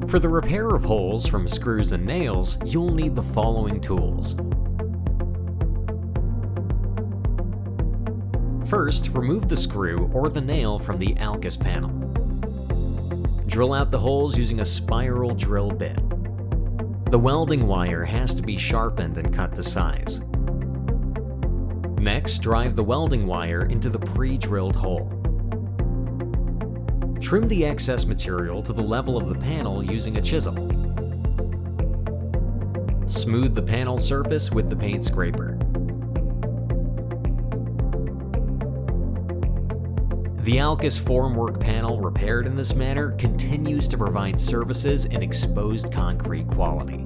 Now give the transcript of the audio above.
For the repair of holes from screws and nails, you'll need the following tools. First, remove the screw or the nail from the alkus panel. Drill out the holes using a spiral drill bit. The welding wire has to be sharpened and cut to size. Next, drive the welding wire into the pre-drilled hole. Trim the excess material to the level of the panel using a chisel. Smooth the panel surface with the paint scraper. The alkus formwork panel repaired in this manner continues to provide services in exposed concrete quality.